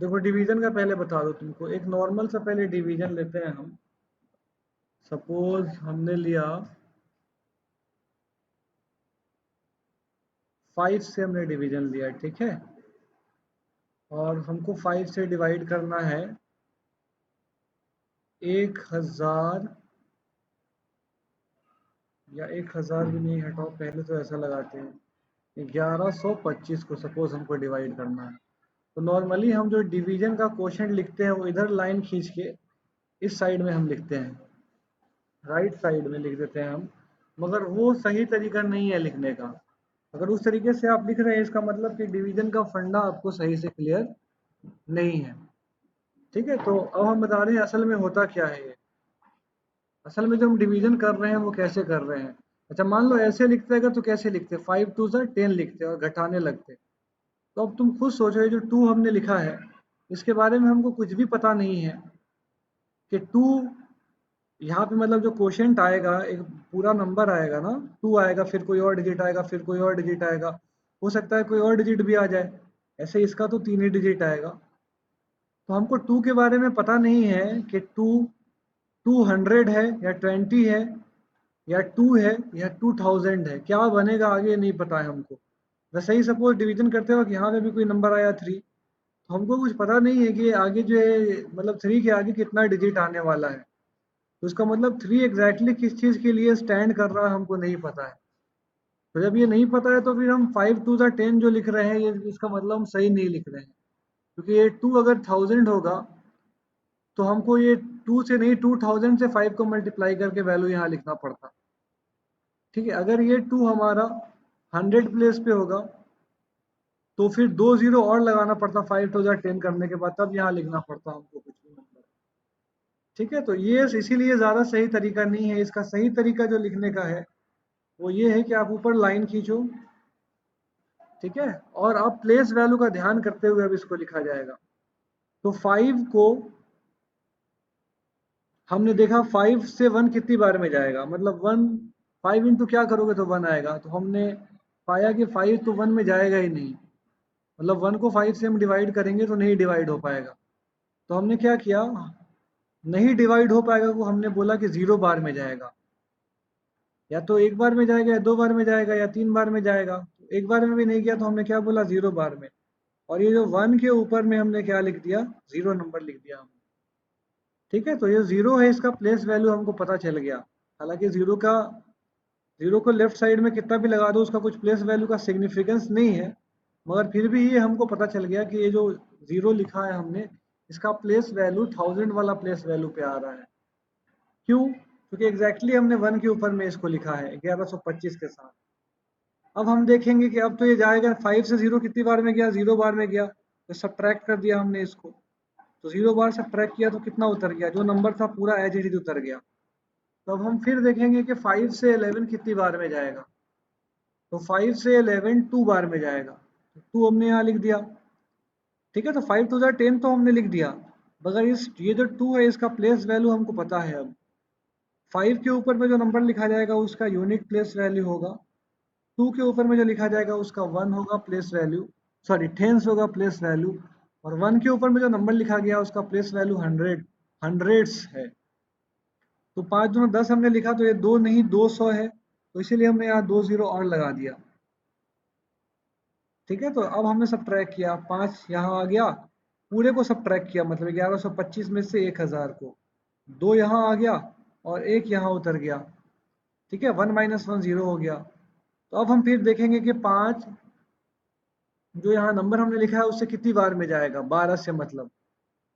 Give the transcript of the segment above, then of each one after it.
देखो डिवीजन का पहले बता दो तुमको, एक नॉर्मल सा पहले डिवीजन लेते हैं हम। सपोज हमने लिया 5 से हमने डिवीजन लिया, ठीक है, और हमको 5 से डिवाइड करना है 1000, या 1000 भी नहीं, हटाओ, पहले तो ऐसा लगाते हैं 1125 को सपोज हमको डिवाइड करना है। तो नॉर्मली हम जो डिवीजन का क्वोशंट लिखते हैं वो इधर लाइन खींच के इस साइड में हम लिखते हैं, राइट साइड में लिख देते हैं हम, मगर वो सही तरीका नहीं है लिखने का। अगर उस तरीके से आप लिख रहे हैं इसका मतलब कि डिवीजन का फंडा आपको सही से क्लियर नहीं है, ठीक है। तो अब हम बता रहे हैं असल में होता क्या है ये। असल में जो हम डिवीजन कर रहे हैं वो कैसे कर रहे हैं। अच्छा मान लो ऐसे लिखते अगर तो कैसे लिखते, 5 2 ज़ा 10 लिखते और घटाने लगते। तो अब तुम खुद सोचो, ये जो 2 हमने लिखा है इसके बारे में हमको कुछ भी पता नहीं है कि 2 यहाँ पे मतलब जो क्वोशंट आएगा एक पूरा नंबर आएगा ना, 2 आएगा, फिर कोई और डिजिट आएगा, फिर कोई और डिजिट आएगा, हो सकता है कोई और डिजिट भी आ जाए, ऐसे इसका तो 3 ही डिजिट आएगा। तो हमको 2 के बारे में पता नहीं है कि 2 200 है या 20 है या 2 है या 2000 है, क्या बनेगा आगे नहीं पता है हमको। वैसे ही सपोज डिवीजन करते वक्त यहाँ पे भी कोई नंबर आया 3, तो हमको कुछ पता नहीं है कि आगे जो है मतलब 3 के आगे कितना डिजिट आने वाला है। तो उसका मतलब 3 एग्जैक्टली किस चीज़ के लिए स्टैंड कर रहा है हमको नहीं पता है। तो जब ये नहीं पता है तो फिर हम 5 2 ज़ा 10 जो लिख रहे हैं ये इसका मतलब हम सही नहीं लिख रहे हैं, क्योंकि ये 2 अगर 1000 होगा तो हमको ये 2 से नहीं 2000 से 5 को मल्टीप्लाई करके वैल्यू यहाँ लिखना पड़ता, ठीक है। अगर ये 2 हमारा 100 प्लेस पे होगा तो फिर 2 ज़ीरो और लगाना पड़ता 5 2 ज़ा 10 करने के बाद, तब यहाँ लिखना पड़ता हमको कुछ भी नंबर, ठीक है। तो ये इसीलिए ज़्यादा सही तरीका नहीं है। इसका सही तरीका जो लिखने का है वो ये है कि आप ऊपर लाइन खींचो, ठीक है, और अब प्लेस वैल्यू का ध्यान करते हुए अब इसको लिखा जाएगा। तो 5 को हमने देखा 5 से 1 कितनी बार में जाएगा, मतलब 1 5 इंटू क्या करोगे तो 1 आएगा। तो हमने पाया कि 5 तो 1 में जाएगा ही नहीं, मतलब 1 को 5 से हम डिवाइड करेंगे तो नहीं डिवाइड हो पाएगा। तो हमने क्या किया, नहीं डिवाइड हो पाएगा को हमने बोला कि 0 बार में जाएगा, या तो 1 बार में जाएगा या 2 बार में जाएगा या 3 बार में जाएगा। तो 1 बार में भी नहीं किया तो हमने क्या बोला, 0 बार में। और ये जो 1 के ऊपर में हमने क्या लिख दिया, 0 नंबर लिख दिया हमने, ठीक है। तो ये 0 है, इसका प्लेस वैल्यू हमको पता चल गया। हालांकि 0 को लेफ्ट साइड में कितना भी लगा दो उसका कुछ प्लेस वैल्यू का सिग्निफिकेंस नहीं है, मगर फिर भी ये हमको पता चल गया कि ये जो 0 लिखा है हमने इसका प्लेस वैल्यू 1000 वाला प्लेस वैल्यू पे आ रहा है। क्यों? क्योंकि एग्जैक्टली हमने 1 के ऊपर में इसको लिखा है 1125 के साथ। अब हम देखेंगे कि अब तो ये जाएगा 5 से 0 कितनी बार में गया, 0 बार में गया, तो सब्ट्रैक्ट कर दिया हमने इसको। तो 0 बार सब्ट्रैक्ट किया तो कितना उतर गया, जो नंबर था पूरा एज इट इज उतर गया। तो अब हम फिर देखेंगे कि 5 से 11 कितनी बार में जाएगा। तो 5 से 11 2 बार में जाएगा, तो 2 हमने यहाँ लिख दिया, ठीक है। तो 5 2 ज़ा 10 तो हमने लिख दिया, मगर ये जो 2 है इसका प्लेस वैल्यू हमको पता है। अब 5 के ऊपर में जो नंबर लिखा जाएगा उसका यूनिट प्लेस वैल्यू होगा, 2 के ऊपर में जो लिखा जाएगा उसका 1 होगा प्लेस वैल्यू, सॉरी टेंस होगा प्लेस वैल्यू, और 1 के ऊपर में जो नंबर लिखा गया उसका प्लेस वैल्यू 100 हंड्रेड्स है। तो 5 दूना 10 हमने लिखा तो ये 2 नहीं 200 है, तो इसीलिए हमने यहाँ 2 ज़ीरो और लगा दिया, ठीक है। तो अब हमने सब्ट्रैक्ट किया, 5 यहाँ आ गया, पूरे को सब्ट्रैक्ट किया मतलब 1125 में से 1000 को, 2 यहाँ आ गया और 1 यहाँ उतर गया, ठीक है। 1 माइनस 1 0 हो गया। तो अब हम फिर देखेंगे कि 5 जो यहाँ नंबर हमने लिखा है उससे कितनी बार में जाएगा, 12 से मतलब,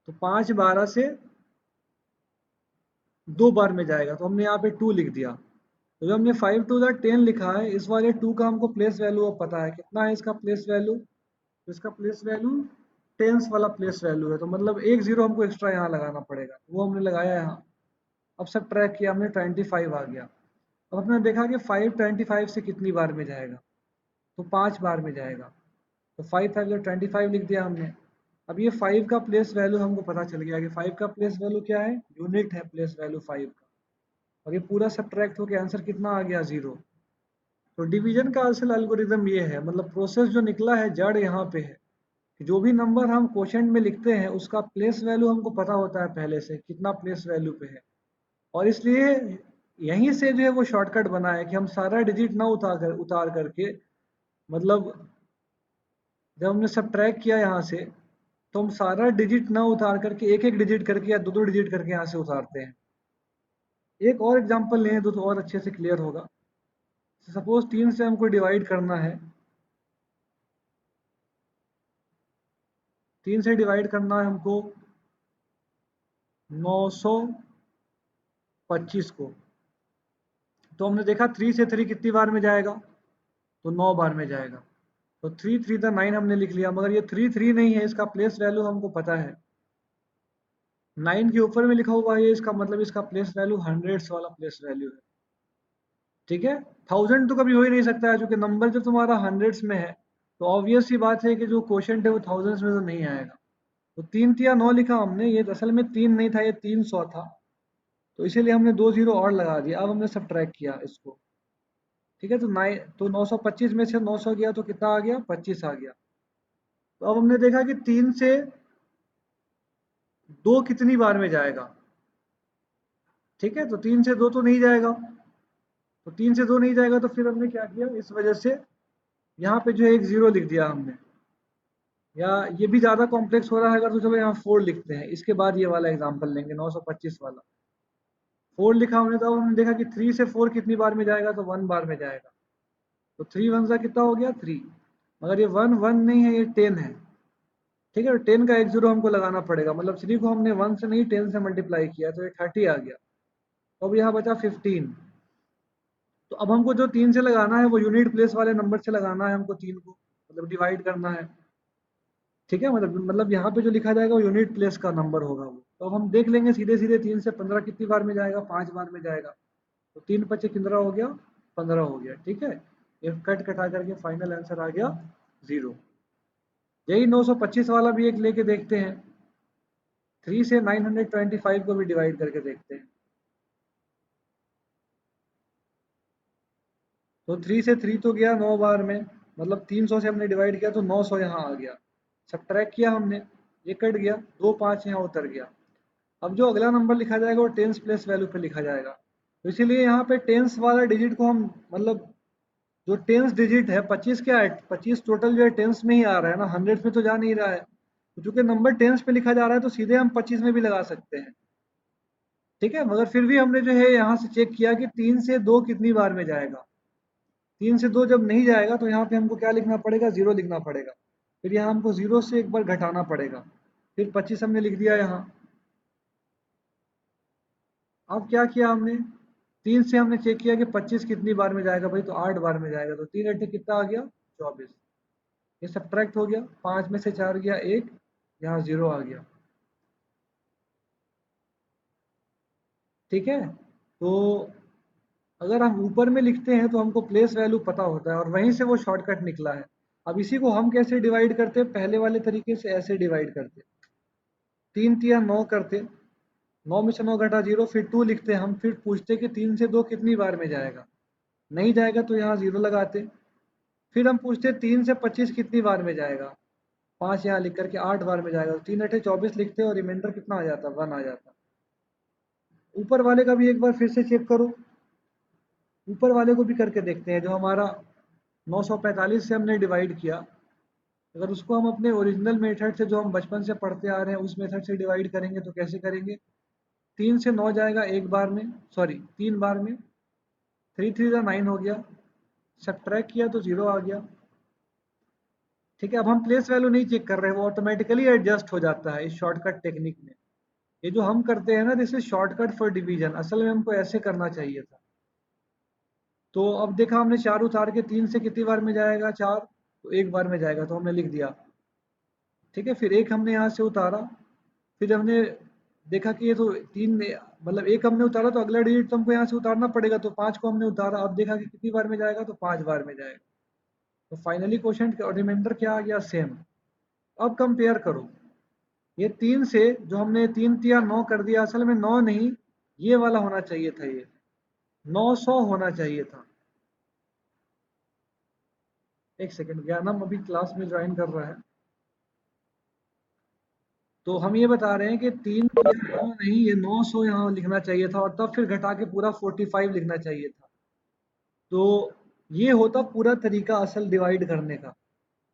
तो 5 12 से 2 बार में जाएगा, तो हमने यहाँ पे 2 लिख दिया। तो जो हमने 5 2 ज़ा 10 लिखा है इस वाले 2 का हमको प्लेस वैल्यू अब पता है कितना है इसका प्लेस वैल्यू। तो इसका प्लेस वैल्यू टेंस वाला प्लेस वैल्यू है, तो मतलब 1 ज़ीरो हमको एक्स्ट्रा यहाँ लगाना पड़ेगा, वो हमने लगाया यहाँ। अब सब ट्रैक किया हमने 25 आ गया। अब हमने देखा कि 5 25 से कितनी बार में जाएगा, तो 5 बार में जाएगा। तो 5 5 जो 25 लिख दिया हमने। अब ये 5 का प्लेस वैल्यू हमको पता चल गया कि 5 का प्लेस वैल्यू क्या है, यूनिट है प्लेस वैल्यू 5 का। और ये पूरा सब्ट्रैक्ट होकर आंसर कितना आ गया, 0। तो डिवीजन का असल एल्गोरिदम ये है, मतलब प्रोसेस जो निकला है जड़ यहाँ पे है जो भी नंबर हम क्वोशंट में लिखते हैं उसका प्लेस वैल्यू हमको पता होता है पहले से कितना प्लेस वैल्यू पे है, और इसलिए यहीं से जो है वो शॉर्टकट बना है कि हम सारा डिजिट ना उतार करके, मतलब जब हमने सब्ट्रैक्ट किया यहाँ से, तो हम सारा डिजिट ना उतार करके एक एक डिजिट करके या दो दो डिजिट करके यहाँ से उतारते हैं। एक और एग्जांपल लें तो और अच्छे से क्लियर होगा। सपोज 3 से हमको डिवाइड करना है, 3 से डिवाइड करना है हमको 925 को। तो हमने देखा 3 से 3 कितनी बार में जाएगा, तो 9 बार में जाएगा। तो 3 3 द 9 हमने लिख लिया, मगर ये 3 3 नहीं है, इसका प्लेस वैल्यू हमको पता है 9 के ऊपर में लिखा हुआ है, इसका मतलब इसका प्लेस वैल्यू हंड्रेड्स वाला प्लेस वैल्यू है। ठीक है, 1000 तो कभी हो ही नहीं सकता है, क्योंकि नंबर जब तुम्हारा हंड्रेड्स में है तो ऑब्वियस सी बात है कि जो क्वोशंट है वो थाउजेंड्स में तो नहीं आएगा। तो 3 तिया 9 लिखा हमने, ये असल में 3 नहीं था, ये 300 था, तो इसीलिए हमने 2 जीरो और लगा दिया। अब हमने सब्ट्रैक्ट किया इसको। ठीक है, तो 925 में से 900 गया तो कितना आ गया, 25 आ गया। तो अब हमने देखा कि 3 से 2 कितनी बार में जाएगा। ठीक है, तो 3 से 2 तो नहीं जाएगा, तो 3 से 2 नहीं जाएगा, तो फिर हमने क्या किया, इस वजह से यहाँ पे जो है एक जीरो लिख दिया हमने। या ये भी ज्यादा कॉम्प्लेक्स हो रहा है अगर, तो चलो यहाँ 4 लिखते हैं, इसके बाद ये वाला एग्जांपल लेंगे 925 वाला। 4 लिखा हमने, तो अब हमने देखा कि 3 से 4 कितनी बार में जाएगा, तो 1 बार में जाएगा। तो 3 वन सा कितना हो गया, 3। मगर ये 1 1 नहीं है, ये 10 है। ठीक है, 10 का एक जीरो हमको लगाना पड़ेगा, मतलब 3 को हमने 1 से नहीं 10 से मल्टीप्लाई किया, तो ये 30 आ गया। तो अब यहाँ बचा 15। तो अब हमको जो 3 से लगाना है वो यूनिट प्लेस वाले नंबर से लगाना है हमको, 3 को मतलब डिवाइड करना है। ठीक है, मतलब यहाँ पे जो लिखा जाएगा वो यूनिट प्लेस का नंबर होगा वो। तो अब हम देख लेंगे सीधे सीधे, 3 से 15 कितनी बार में जाएगा, 5 बार में जाएगा। तो 3 पचे कितना हो गया, 15 हो गया। ठीक है, ये कट कटा करके फाइनल आंसर आ गया 0। यही 925 वाला भी एक लेके देखते हैं, 3 से 925 को भी डिवाइड करके देखते हैं। तो 3 से 3 तो गया 9 बार में, मतलब 300 से हमने डिवाइड किया तो 900 यहाँ आ गया। सब्ट्रैक्ट किया हमने, ये कट गया, 2 5 यहाँ उतर गया। अब जो अगला नंबर लिखा जाएगा वो टेंस प्लेस वैल्यू पे लिखा जाएगा। तो इसीलिए यहाँ पे टेंस वाला डिजिट को हम, मतलब जो टेंस डिजिट है 25 क्या है, 25 टोटल जो है टेंस में ही आ रहा है ना, हंड्रेड्स में तो जा नहीं रहा है। तो चूंकि नंबर टेंस पे लिखा जा रहा है तो सीधे हम 25 में भी लगा सकते हैं। ठीक है, मगर फिर भी हमने जो है यहाँ से चेक किया कि 3 से 2 कितनी बार में जाएगा। 3 से 2 जब नहीं जाएगा तो यहाँ पे हमको क्या लिखना पड़ेगा, 0 लिखना पड़ेगा। फिर यहाँ हमको 0 से एक बार घटाना पड़ेगा, फिर 25 हमने लिख दिया यहाँ। अब क्या किया हमने, 3 से हमने चेक किया कि 25 कितनी बार में जाएगा भाई, तो 8 बार में जाएगा। तो 3 अट्ठे कितना आ गया, 24। ये सब्ट्रैक्ट हो गया, 5 में से 4 गया 1, यहाँ 0 आ गया। ठीक है, तो अगर हम ऊपर में लिखते हैं तो हमको प्लेस वैल्यू पता होता है और वहीं से वो शॉर्टकट निकला है। अब इसी को हम कैसे डिवाइड करते हैं, पहले वाले तरीके से ऐसे डिवाइड करते, 3 तिया 9 करते, 9 में से 9 घटा 0, फिर 2 लिखते हम, फिर पूछते कि 3 से 2 कितनी बार में जाएगा। नहीं जाएगा तो यहाँ 0 लगाते। फिर हम पूछते 3 से 25 कितनी बार में जाएगा, 5 यहाँ लिख करके 8 बार में जाएगा। तो 3 अठे 24 लिखते और रिमाइंडर कितना आ जाता, 1 आ जाता। ऊपर वाले का भी एक बार फिर से चेक करो, ऊपर वाले को भी करके देखते हैं। जो हमारा 945 से हमने डिवाइड किया, अगर उसको हम अपने ओरिजिनल मेथड से जो हम बचपन से पढ़ते आ रहे हैं उस मेथड से डिवाइड करेंगे तो कैसे करेंगे, 3 से 9 जाएगा एक बार में, सॉरी 3 बार में, 3 3 का 9 हो गया, सब्ट्रैक्ट किया तो 0 आ गया। ठीक है, अब हम प्लेस वैल्यू नहीं चेक कर रहे हैं, वो ऑटोमेटिकली एडजस्ट हो जाता है इस शॉर्टकट टेक्निक में। ये जो हम करते हैं ना, this is shortcut for division, असल में हमको ऐसे करना चाहिए था। तो अब देखा हमने 4 उतार के 3 से कितनी बार में जाएगा, 4, तो एक बार में जाएगा, तो हमने लिख दिया। ठीक है, फिर एक हमने यहाँ से उतारा, फिर हमने देखा कि ये तो 3, मतलब एक हमने उतारा तो अगला डिजिट तो हमको यहाँ से उतारना पड़ेगा, तो 5 को हमने उतारा। अब देखा कि कितनी बार में जाएगा, तो 5 बार में जाएगा। तो फाइनली क्वेश्चन रिमाइंडर क्या आ गया, सेम। अब कंपेयर करो, ये 3 से जो हमने 3 तिया 9 कर दिया, असल में 9 नहीं, ये वाला होना चाहिए था, ये 900 होना चाहिए था। एक सेकंड, ज्ञानम अभी क्लास में ज्वाइन कर रहा है। तो हम ये बता रहे हैं कि 3 नहीं, ये 900 यहाँ लिखना चाहिए था और तब फिर घटा के पूरा 45 लिखना चाहिए था। तो ये होता पूरा तरीका असल डिवाइड करने का।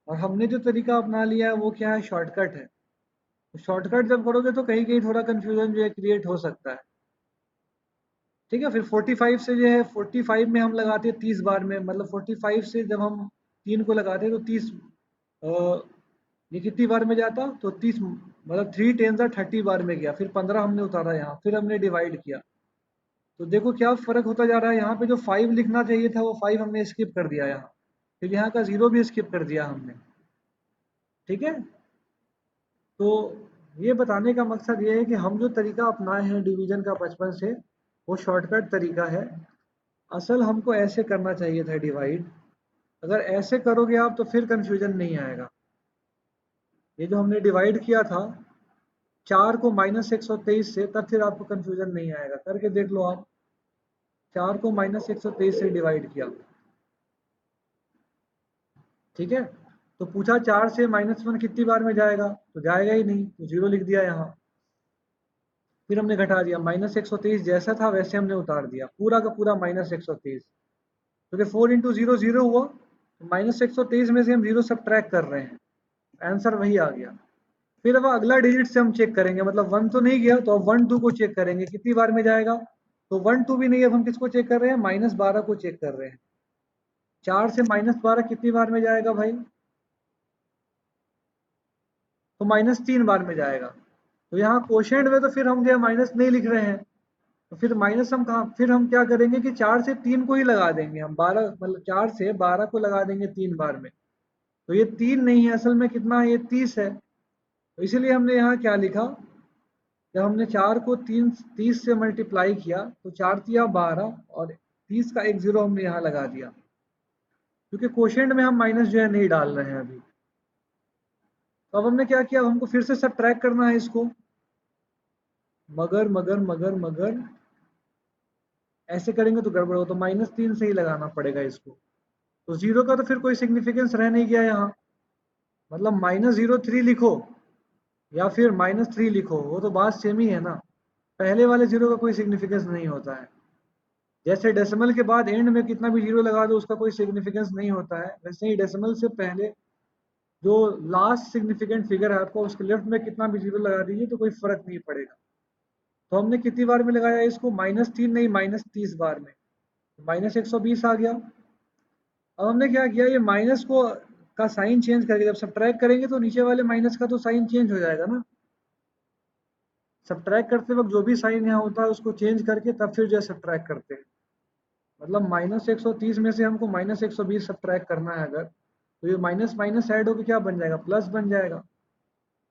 और हमने जो तरीका अपना लिया है वो क्या है, शॉर्टकट है। तो शॉर्टकट जब करोगे तो कहीं कहीं थोड़ा कंफ्यूजन जो है क्रिएट हो सकता है। ठीक है, फिर 45 से जो है 45 में हम लगाते हैं 30 बार में, मतलब 45 से जब हम 3 को लगाते हैं तो 30, ये कितनी बार में जाता, तो 30, मतलब 3 टेन 30 बार में गया, फिर 15 हमने उतारा यहाँ, फिर हमने डिवाइड किया। तो देखो क्या फ़र्क होता जा रहा है, यहाँ पे जो 5 लिखना चाहिए था वो 5 हमने स्किप कर दिया यहाँ, फिर यहाँ का 0 भी स्किप कर दिया हमने। ठीक है, तो ये बताने का मकसद ये है कि हम जो तरीका अपनाए हैं डिवीजन का बचपन से, वो शॉर्टकट तरीका है। असल हमको ऐसे करना चाहिए था डिवाइड। अगर ऐसे करोगे आप तो फिर कंफ्यूजन नहीं आएगा। ये जो हमने डिवाइड किया था 4 को -123 से, तब फिर आपको कंफ्यूजन नहीं आएगा। करके देख लो आप, 4 को -123 से डिवाइड किया। ठीक है, तो पूछा 4 से -1 कितनी बार में जाएगा, तो जाएगा ही नहीं, तो 0 लिख दिया यहाँ। फिर हमने घटा दिया, -123 जैसा था वैसे हमने उतार दिया, पूरा का पूरा -123, क्योंकि 4 इंटू 0 0 हुआ, तो -123 में से हम 0 सब्ट्रैक्ट कर रहे हैं, आंसर वही आ गया। फिर अब अगला डिजिट से हम चेक करेंगे, मतलब 1 तो नहीं गया, तो अब 1 2 को चेक करेंगे कितनी बार में जाएगा, तो 1 2 भी नहीं, अब हम किसको चेक कर रहे हैं, -12 को चेक कर रहे हैं। 4 से -12 कितनी बार में जाएगा भाई, तो -3 बार में जाएगा। तो यहाँ कोशेंट में तो फिर हम जो है माइनस नहीं लिख रहे हैं, तो फिर माइनस हम कहाँ, फिर हम क्या करेंगे कि 4 से 3 को ही लगा देंगे हम, 12 मतलब 4 से 12 को लगा देंगे 3 बार में। तो ये 3 नहीं है, असल में कितना है, ये 30 है। तो इसीलिए हमने यहाँ क्या लिखा, जब हमने 4 को 30 से मल्टीप्लाई किया तो 4 तिया 12 और 30 का एक जीरो हमने यहाँ लगा दिया, क्योंकि कोशेंट में हम माइनस जो है नहीं डाल रहे हैं अभी। तो अब हमने क्या किया, अब हमको फिर से सब्ट्रैक्ट करना है इसको, मगर मगर मगर मगर ऐसे करेंगे तो गड़बड़ हो, तो -3 से ही लगाना पड़ेगा इसको। तो 0 का तो फिर कोई सिग्निफिकेंस रह नहीं गया यहाँ, मतलब -03 लिखो या फिर -3 लिखो, वो तो बात सेम ही है ना। पहले वाले 0 का कोई सिग्निफिकेंस नहीं होता है। जैसे डेसिमल के बाद एंड में कितना भी 0 लगा दो उसका कोई सिग्निफिकेंस नहीं होता है, वैसे ही डेसिमल से पहले जो लास्ट सिग्निफिकेंट फिगर है आपका, उसके लेफ्ट में कितना भी 0 लगा दीजिए तो कोई फर्क नहीं पड़ेगा। तो हमने कितनी बार में लगाया इसको, -3 नहीं, -30 बार में, -120 आ गया। अब हमने क्या किया, ये माइनस को का साइन चेंज करके जब सब्ट्रैक्ट करेंगे तो नीचे वाले माइनस का तो साइन चेंज हो जाएगा ना। सब्ट्रैक्ट करते वक्त जो भी साइन यहाँ होता है उसको चेंज करके तब फिर जो है सब्ट्रैक्ट करते हैं। मतलब -130 में से हमको -120 सब्ट्रैक्ट करना है अगर, तो ये माइनस माइनस ऐड होकर क्या बन जाएगा, प्लस बन जाएगा।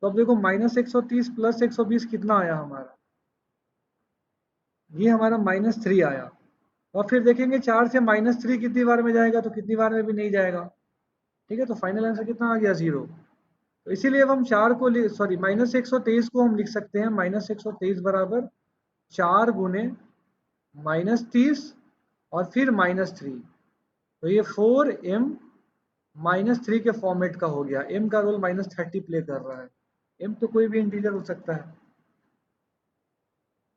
तो अब देखो -130 प्लस 120 कितना आया हमारा, ये हमारा -3 आया। और फिर देखेंगे 4 से -3 कितनी बार में जाएगा, तो कितनी बार में भी नहीं जाएगा। ठीक है, तो फाइनल आंसर कितना आ गया, 0। तो इसीलिए अब हम 4 को सॉरी -123 को हम लिख सकते हैं, -123 बराबर 4 गुने -30 और फिर -3। तो ये 4m -3 के फॉर्मेट का हो गया। m का रोल -30 प्ले कर रहा है, m तो कोई भी इंटीजर हो सकता है।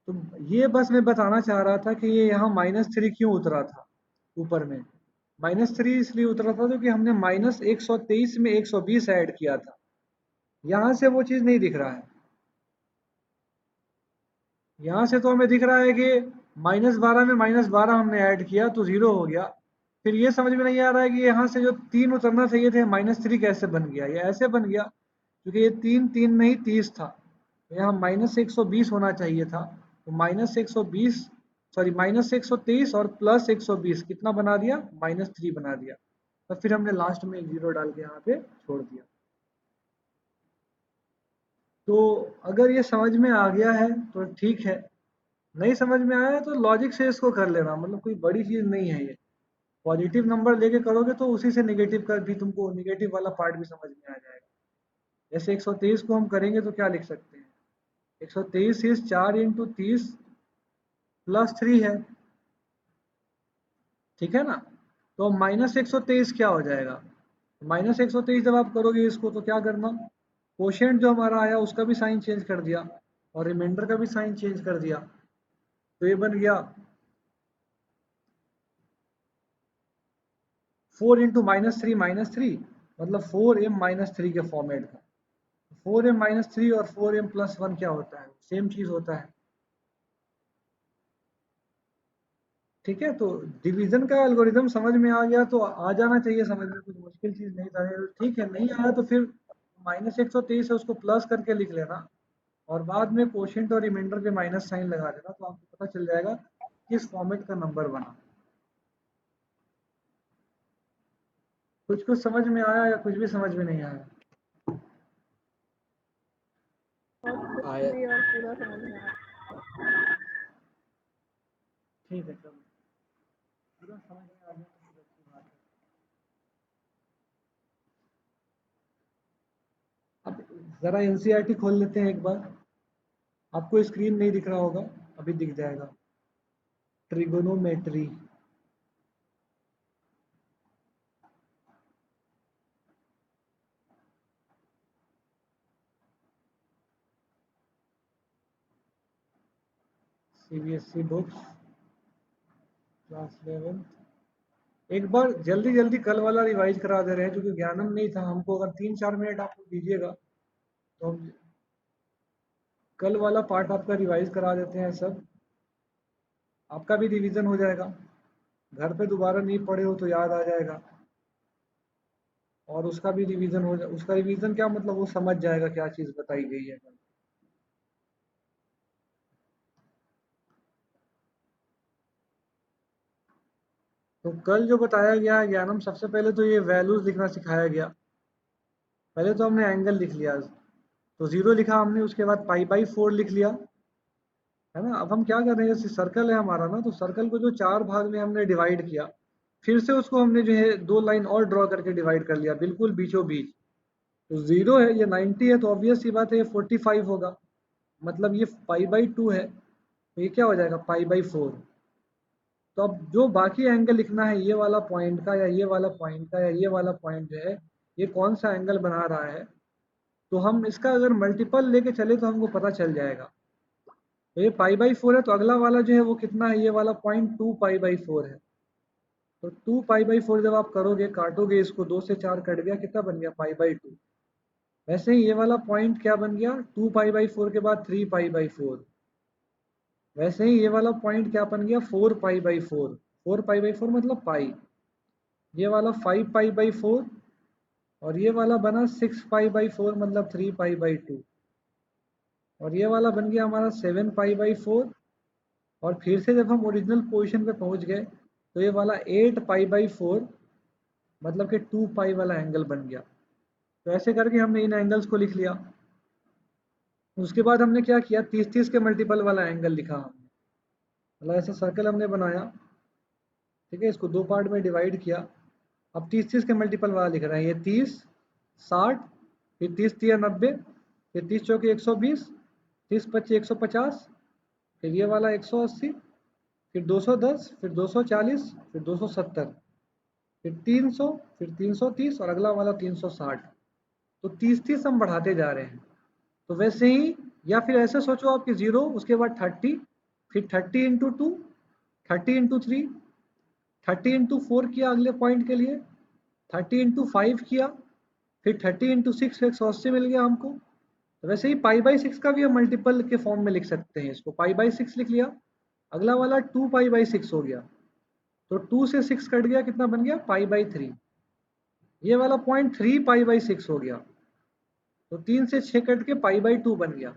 तो ये बस मैं बताना चाह रहा था कि ये यहाँ -3 क्यों उतरा था ऊपर में। -3 इसलिए उतरा था क्योंकि हमने -123 में 120 ऐड किया था, यहाँ से वो चीज़ नहीं दिख रहा है। यहाँ से तो हमें दिख रहा है कि -12 में -12 हमने ऐड किया तो 0 हो गया। फिर ये समझ में नहीं आ रहा है कि यहाँ से जो 3 उतरना चाहिए थे, -3 कैसे बन गया। ये ऐसे बन गया क्योंकि ये 3 3 नहीं 30 था, तो यहाँ -120 होना चाहिए था। तो -120 सॉरी -123 और +120 कितना बना दिया, -3 बना दिया। तो फिर हमने लास्ट में एक 0 डाल के यहाँ पे छोड़ दिया। तो अगर ये समझ में आ गया है तो ठीक है, नहीं समझ में आया है तो लॉजिक से इसको कर लेना, मतलब कोई बड़ी चीज़ नहीं है ये। पॉजिटिव नंबर लेके करोगे तो उसी से नेगेटिव का भी तुमको नेगेटिव वाला पार्ट भी समझ में आ जाएगा। जैसे 123 को हम करेंगे तो क्या लिख सकते हैं, 123 इज 4 इंटू 30 +3 है। ठीक है ना। तो -123 क्या हो जाएगा, -123 जब आप करोगे इसको तो क्या करना, कोशेंट जो हमारा आया उसका भी साइन चेंज कर दिया और रिमाइंडर का भी साइन चेंज कर दिया, तो ये बन गया 4 इंटू -3 मतलब 4m-3 के फॉर्मेट का। 4m-3 और 4m+1 क्या होता है, सेम चीज होता है। ठीक है, तो डिवीजन का एल्गोरिदम समझ में आ गया तो आ जाना चाहिए समझ में, कुछ मुश्किल चीज नहीं था। ठीक है, नहीं आया तो फिर -123 है उसको प्लस करके लिख लेना और बाद में कोशेंट और रिमाइंडर पे माइनस साइन लगा देना, तो आपको पता चल जाएगा किस फॉर्मेट का नंबर बना। कुछ कुछ समझ में आया या कुछ भी समझ में नहीं आया? आया। भी और पूरा समझ में आया। ठीक है, चलो पूरा समझ में आ गया तो फिर अच्छी बात है। अब जरा एनसीईआरटी खोल लेते हैं एक बार। आपको स्क्रीन नहीं दिख रहा होगा, अभी दिख जाएगा। Trigonometry, CBSE books, class 11। एक बार जल्दी जल्दी कल वाला रिवाइज करा दे रहे हैं क्योंकि ज्ञानम नहीं था हमको। अगर 3-4 मिनट आपको दीजिएगा तो हम कल वाला पार्ट आपका रिवाइज करा देते हैं सब। आपका भी रिवीजन हो जाएगा, घर पे दोबारा नहीं पढ़े हो तो याद आ जाएगा, और उसका भी रिवीजन हो जाए। उसका रिवीजन क्या मतलब, वो समझ जाएगा क्या चीज़ बताई गई है। तो कल जो बताया गया है ज्ञानम, सबसे पहले तो ये वैल्यूज लिखना सिखाया गया। पहले तो हमने एंगल लिख लिया, तो 0 लिखा हमने, उसके बाद π/4 लिख लिया, है ना। अब हम क्या कर रहे हैं, जैसे सर्कल है हमारा ना, तो सर्कल को जो 4 भाग में हमने डिवाइड किया, फिर से उसको हमने जो है 2 लाइन और ड्रॉ करके डिवाइड कर लिया बिल्कुल बीचों बीच। तो 0 है, ये 90 है, तो ऑब्वियस सी बात है ये 45 होगा, मतलब ये π/2 है, तो ये क्या हो जाएगा π/4। तो अब जो बाकी एंगल लिखना है, ये वाला पॉइंट का या ये वाला पॉइंट का या ये वाला पॉइंट जो है, ये कौन सा एंगल बना रहा है, तो हम इसका अगर मल्टीपल लेके चले तो हमको पता चल जाएगा। तो ये π/4 है, तो अगला वाला जो है वो कितना है, ये वाला पॉइंट 2π/4 है। तो 2π/4 जब आप करोगे, काटोगे इसको, 2 से 4 कट गया, कितना बन गया π/2। वैसे ही ये वाला पॉइंट क्या बन गया, 2π/4 के बाद 3π/4। वैसे ही ये वाला पॉइंट क्या बन गया, 4π/4। 4π/4 मतलब पाई। ये वाला 5π/4 और ये वाला बना 6π/4 मतलब 3π/2। और ये वाला बन गया हमारा 7π/4। और फिर से जब हम ओरिजिनल पोजीशन पे पहुंच गए तो ये वाला 8π/4 मतलब कि 2π वाला एंगल बन गया। तो ऐसे करके हमने इन एंगल्स को लिख लिया। उसके बाद हमने क्या किया, 30-30 के मल्टीपल वाला एंगल लिखा हमने, मतलब ऐसा सर्कल हमने बनाया। ठीक है, इसको 2 पार्ट में डिवाइड किया। अब 30-30 के मल्टीपल वाला लिख रहे हैं, ये 30, 60, फिर 30×3 = 90, फिर 30×4 = 120, 30×25 = 150, फिर ये वाला 180, फिर 210, फिर 240, फिर 270, फिर 300, फिर 330 और अगला वाला 360। तो 30-30 हम बढ़ाते जा रहे हैं। तो वैसे ही, या फिर ऐसे सोचो आपकी 0, उसके बाद 30, फिर 30×2, 30×3, 30×4 किया अगले पॉइंट के लिए, 30×5 किया, फिर 30×6 180 मिल गया हमको। तो वैसे ही π/6 का भी हम मल्टीपल के फॉर्म में लिख सकते हैं। इसको π/6 लिख लिया, अगला वाला 2π/6 हो गया, तो 2 से 6 कट गया, कितना बन गया π/3। ये वाला पॉइंट 3π/6 हो गया, तो 3 से 6 कट के π/2 बन गया।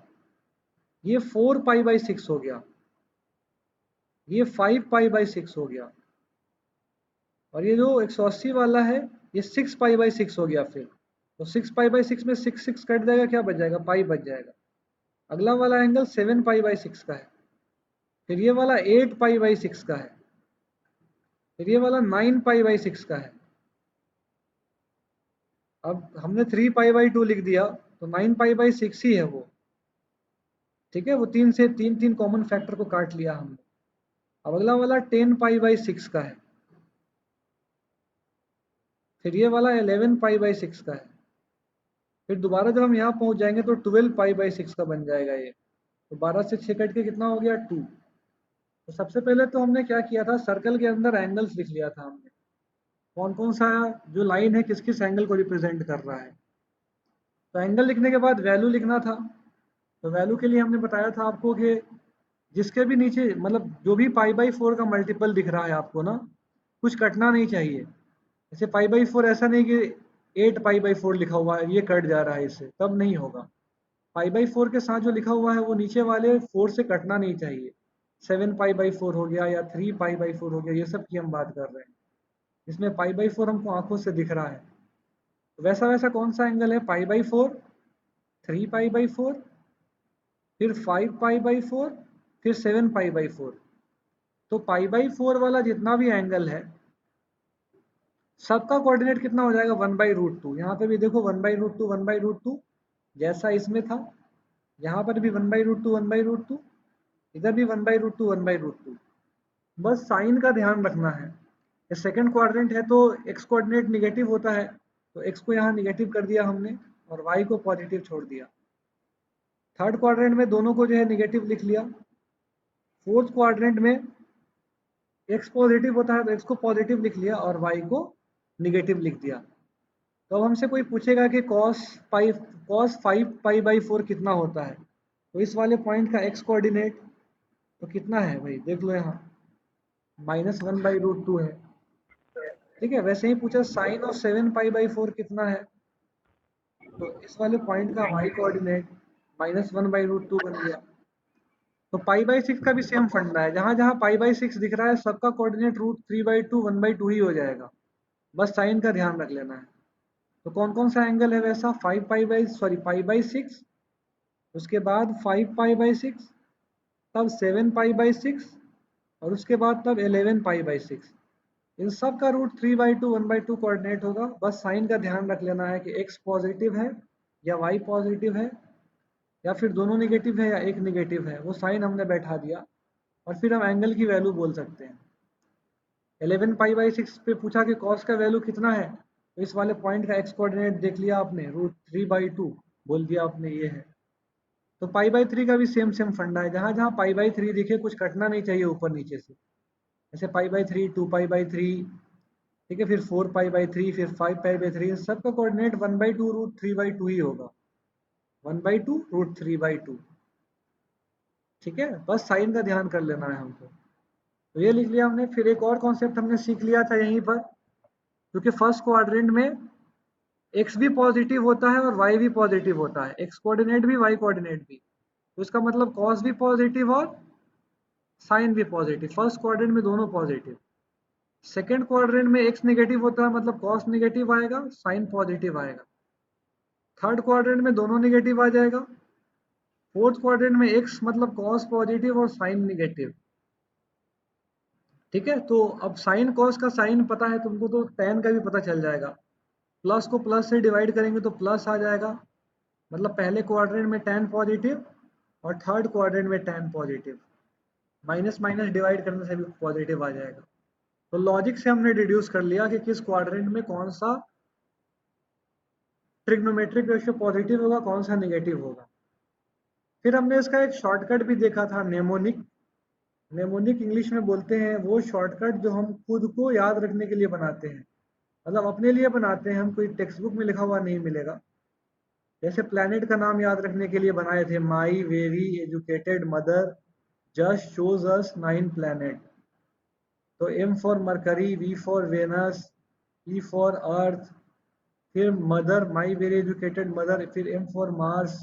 ये 4π/6 हो गया, ये 5π/6 हो गया, और ये जो 180 वाला है ये 6π/6 हो गया। फिर तो 6π/6 में 6 कट जाएगा, क्या बच जाएगा, पाई बच जाएगा। अगला वाला एंगल 7π/6 का है, फिर ये वाला 8π/6 का है, फिर ये वाला 9π/6 का है। अब हमने 3π/2 लिख दिया, तो 9π/6 ही है वो। ठीक है, वो 3 से 3 कॉमन फैक्टर को काट लिया हमने। अब अगला वाला 10π/6 का है, फिर ये वाला 11π/6 का है, फिर दोबारा जब हम यहाँ पहुँच जाएंगे तो 12 पाई/6 का बन जाएगा ये। तो 12 से 6 कट के कितना हो गया 2। तो सबसे पहले तो हमने क्या किया था, सर्कल के अंदर एंगल्स लिख लिया था हमने, कौन कौन सा जो लाइन है किस किस एंगल को रिप्रेजेंट कर रहा है। तो एंगल लिखने के बाद वैल्यू लिखना था। तो वैल्यू के लिए हमने बताया था आपको कि जिसके भी नीचे मतलब जो भी पाई/4 का मल्टीपल दिख रहा है आपको ना, कुछ कटना नहीं चाहिए। जैसे पाई/4 ऐसा नहीं कि 8 पाई/4 लिखा हुआ है ये कट जा रहा है इससे, तब नहीं होगा। पाई/4 के साथ जो लिखा हुआ है वो नीचे वाले 4 से कटना नहीं चाहिए। 7 पाई/4 हो गया या 3 पाई/4 हो गया, ये सब की हम बात कर रहे हैं। इसमें पाई/4 हमको आंखों से दिख रहा है। तो वैसा वैसा कौन सा एंगल है, पाई/4, 3 पाई/4, फिर 5 पाई/4, फिर 7 पाई/4। तो पाई/4 वाला जितना भी एंगल है सबका कोऑर्डिनेट कितना हो जाएगा 1/√2। यहाँ पे भी देखो 1/√2 1/√2 जैसा इसमें था, यहाँ पर भी 1/√2 1/√2, इधर भी 1/√2 1/√2। बस साइन का ध्यान रखना है। ये सेकंड क्वाड्रेंट है तो एक्स कोऑर्डिनेट निगेटिव होता है, तो एक्स को यहाँ निगेटिव कर दिया हमने और वाई को पॉजिटिव छोड़ दिया। थर्ड क्वाड्रेंट में दोनों को जो है निगेटिव लिख लिया। फोर्थ क्वाड्रेंट में एक्स पॉजिटिव होता है तो एक्स को पॉजिटिव लिख लिया और वाई को निगेटिव लिख दिया। तो अब हमसे कोई पूछेगा कि cos 5 पाई/4 कितना होता है, तो इस वाले पॉइंट का एक्स कोऑर्डिनेट तो कितना है भाई, देख लो यहाँ -1/√2 है। ठीक है, वैसे ही पूछा साइन ऑफ 7 पाई/4 कितना है, तो इस वाले पॉइंट का वाई कोऑर्डिनेट -1/√2 बन गया। तो पाई/6 का भी सेम फंडा है, जहां जहां पाई/6 दिख रहा है सबका कोऑर्डिनेट √3/2 1/2 ही हो जाएगा। बस साइन का ध्यान रख लेना है। तो कौन कौन सा एंगल है वैसा, पाई/6, उसके बाद 5 पाई/6, तब 7 पाई/6 और उसके बाद तब 11 पाई/6। इन सब का √3/2 1/2 कोऑर्डिनेट होगा। बस साइन का ध्यान रख लेना है कि एक्स पॉजिटिव है या वाई पॉजिटिव है या फिर दोनों निगेटिव है या एक निगेटिव है, वो साइन हमने बैठा दिया और फिर हम एंगल की वैल्यू बोल सकते हैं। 11 पाई/6 पे पूछा कि कॉस का वैल्यू कितना है, तो इस वाले पॉइंट का एक्स कोऑर्डिनेट देख लिया आपने, √3/2 बोल दिया आपने ये है। तो पाई/3 का भी सेम सेम फंडा है, जहां जहां पाई/3 दिखे कुछ कटना नहीं चाहिए ऊपर नीचे से। जैसे पाई/3 2 पाई/3, ठीक है, फिर 4 पाई/3, फिर 5 पाई/3, सबका कोऑर्डिनेट 1/2 √3/2 ही होगा, 1/2 √3/2। ठीक है, बस साइन का ध्यान कर लेना है हमको। तो ये लिख लिया हमने। फिर एक और कॉन्सेप्ट हमने सीख लिया था यहीं पर, क्योंकि फर्स्ट क्वाड्रेंट में एक्स भी पॉजिटिव होता है और वाई भी पॉजिटिव होता है, एक्स कोऑर्डिनेट भी वाई कोऑर्डिनेट भी। तो इसका मतलब कॉस भी पॉजिटिव और साइन भी पॉजिटिव, फर्स्ट क्वाड्रेंट में दोनों पॉजिटिव। सेकंड क्वाड्रेंट में एक्स नेगेटिव होता है मतलब कॉस नेगेटिव आएगा, साइन पॉजिटिव आएगा। थर्ड क्वाड्रेंट में दोनों नेगेटिव आ जाएगा। फोर्थ क्वाड्रेंट में एक्स मतलब कॉस पॉजिटिव और साइन नेगेटिव। ठीक है, तो अब साइन कॉस का साइन पता है तुमको तो tan का भी पता चल जाएगा। प्लस को प्लस से डिवाइड करेंगे तो प्लस आ जाएगा, मतलब पहले क्वाड्रेंट में tan पॉजिटिव और थर्ड क्वाड्रेंट में tan positive. Minus minus divide करने से भी पॉजिटिव आ जाएगा। तो लॉजिक से हमने डिड्यूस कर लिया कि किस क्वाड्रेंट में कौन सा ट्रिग्नोमेट्रिक रेशियो पॉजिटिव होगा, कौन सा नेगेटिव होगा। फिर हमने इसका एक शॉर्टकट भी देखा था, नेमोनिक। नेमोनिक इंग्लिश में बोलते हैं वो शॉर्टकट जो हम खुद को याद रखने के लिए बनाते हैं, मतलब अपने लिए बनाते हैं, हम कोई टेक्स्ट बुक में लिखा हुआ नहीं मिलेगा। जैसे प्लैनेट का नाम याद रखने के लिए बनाए थे, my very educated mother just shows us 9 planet. तो M for Mercury, V for Venus, E for Earth, फिर mother, my very educated mother, फिर एम फॉर मार्स।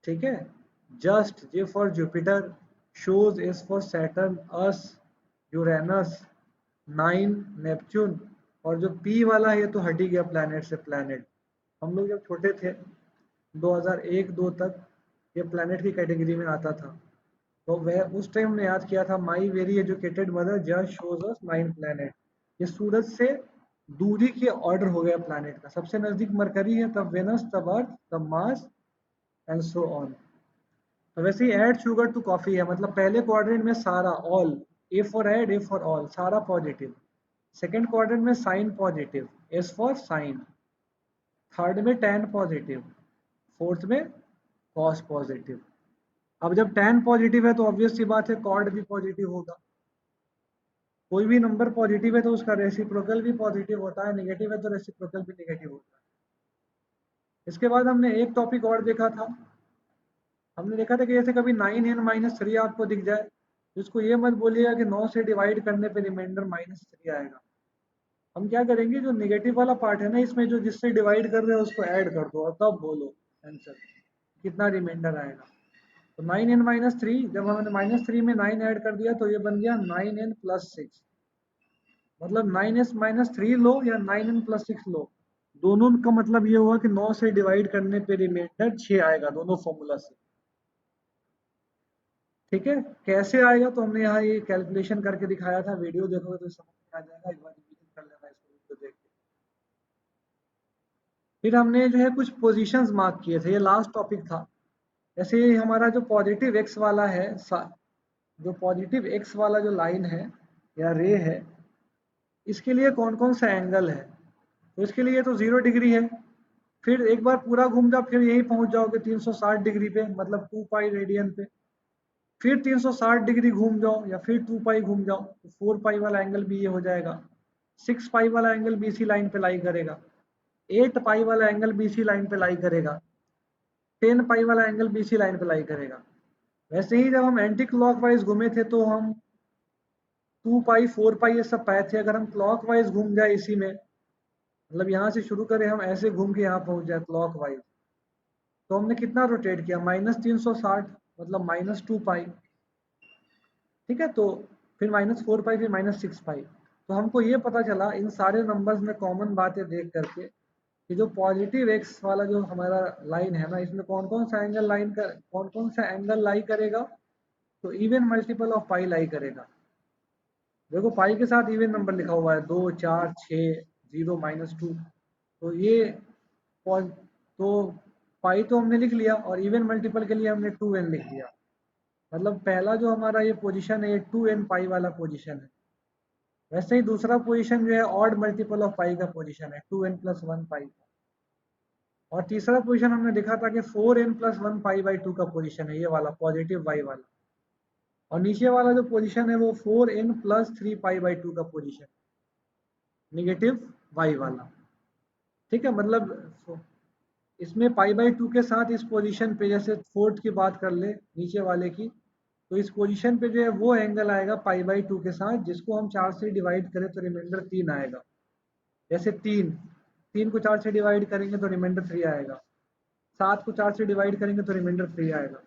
ठीक है, just, J for Jupiter, shows, S for Saturn, us Uranus, 9 Neptune, और जो P वाला है ये तो हट ही गया प्लैनेट से, प्लैनेट हम लोग जब छोटे थे 2001-2 तक ये प्लैनेट की कैटेगरी में आता था। तो वह उस टाइम हमने याद किया था, माई very educated mother just shows us 9 planet. ये सूरज से दूरी के ऑर्डर हो गया प्लैनेट का, सबसे नजदीक मरकरी है, तब वेनस, तब अर्थ, तब मार्स एंड सो ऑन। तो वैसे ही ऐड शुगर टू कॉफी है, मतलब पहले क्वाड्रेंट में सारा all, A for add, A for all, सारा पॉजिटिव। सेकेंड क्वाड्रेंट में sine positive, S for sine. Third में tan पॉजिटिव, फोर्थ में cos पॉजिटिव। अब जब tan पॉजिटिव है तो ऑब्वियस सी बात है कॉर्ड भी पॉजिटिव होगा। कोई भी नंबर पॉजिटिव है तो उसका रेसिप्रोकल भी पॉजिटिव होता है, नेगेटिव है तो रेसिप्रोकल भी नेगेटिव होता है। इसके बाद हमने एक टॉपिक और देखा था, हमने देखा था कि जैसे कभी 9n-3 आपको दिख जाए तो इसको ये मत बोलिएगा कि 9 से डिवाइड करने पे रिमाइंडर -3 आएगा। हम क्या करेंगे, जो नेगेटिव वाला पार्ट है ना इसमें, जो जिससे डिवाइड कर रहे हैं उसको ऐड कर दो और तब बोलो आंसर कितना रिमाइंडर आएगा। तो 9n-3, जब हमने -3 में 9 ऐड कर दिया तो ये बन गया 9n+6। मतलब 9s-3 लो या 9n+6 लो, दोनों का मतलब ये हुआ कि 9 से डिवाइड करने पे रिमाइंडर 6 आएगा दोनों फॉर्मूला से। ठीक है, कैसे आएगा तो हमने यहाँ ये कैलकुलेशन करके दिखाया था, वीडियो देखोगे तो समझ में आ जाएगा, एक बार रिवीजन कर लेना इसको वीडियो देख के। फिर हमने जो है कुछ पोजीशंस मार्क किए थे, ये लास्ट टॉपिक था। जैसे ये हमारा जो पॉजिटिव एक्स वाला है, जो पॉजिटिव एक्स वाला जो लाइन है या रे है, इसके लिए कौन कौन सा एंगल है। तो इसके लिए तो 0 डिग्री है, फिर एक बार पूरा घूम जाओ फिर यहीं पहुंच जाओगे 360 डिग्री पे, मतलब 2 पाई रेडियन पे। फिर 360 डिग्री घूम जाओ या फिर 2 पाई घूम जाओ तो 4 पाई वाला एंगल भी ये हो जाएगा। 6 पाई वाला एंगल भी इसी लाइन पे लाई करेगा। 8 पाई वाला एंगल भी इसी लाइन पे लाई करेगा। 10 पाई वाला एंगल भी इसी लाइन पे लाई करेगा। वैसे ही जब हम एंटी क्लॉकवाइज घूमे थे तो हम 2 पाई 4 पाई ये सब पाए थे। अगर हम क्लॉकवाइज घूम जाए इसी में, मतलब यहाँ से शुरू करें हम ऐसे घूम के यहाँ पहुँच जाए क्लॉकवाइज, तो हमने कितना रोटेट किया, -360, मतलब -2 पाई। ठीक है, तो फिर -4 पाई, फिर -6 पाई। तो हमको ये पता चला इन सारे नंबर्स में कॉमन बातें देख करके कि जो पॉजिटिव एक्स वाला जो हमारा लाइन है ना, इसमें कौन कौन सा एंगल कौन कौन सा एंगल लाई करेगा, तो इवन मल्टीपल ऑफ पाई लाई करेगा। देखो पाई के साथ इवन नंबर लिखा हुआ है, 2, 4, 6, 0, -2। तो ये तो पाई तो हमने लिख लिया और इवन मल्टीपल के लिए हमने 2n लिख दिया। मतलब पहला जो हमारा ये पोजीशन है ये 2n पाई वाला पोजीशन है। वैसे ही दूसरा पोजीशन जो है ऑड मल्टीपल ऑफ पाई का पोजीशन है, 2n+1 पाई का। और तीसरा पोजीशन हमने देखा था कि 4n+1 पाई बाई 2 का पोजीशन है, ये वाला पॉजिटिव वाई वाला। और नीचे वाला जो पोजीशन है वो 4n+3 पाई बाई 2 का पोजीशन, निगेटिव वाई वाला। ठीक है, मतलब इसमें पाई बाई 2 के साथ इस पोजीशन पे, जैसे फोर्थ की बात कर ले नीचे वाले की, तो इस पोजीशन पे जो है वो एंगल आएगा पाई बाई 2 के साथ, जिसको हम 4 से डिवाइड करें तो रिमाइंडर 3 आएगा। जैसे 3 को 4 से डिवाइड करेंगे तो रिमाइंडर 3 आएगा। 7 को 4 से डिवाइड करेंगे तो रिमाइंडर 3 आएगा।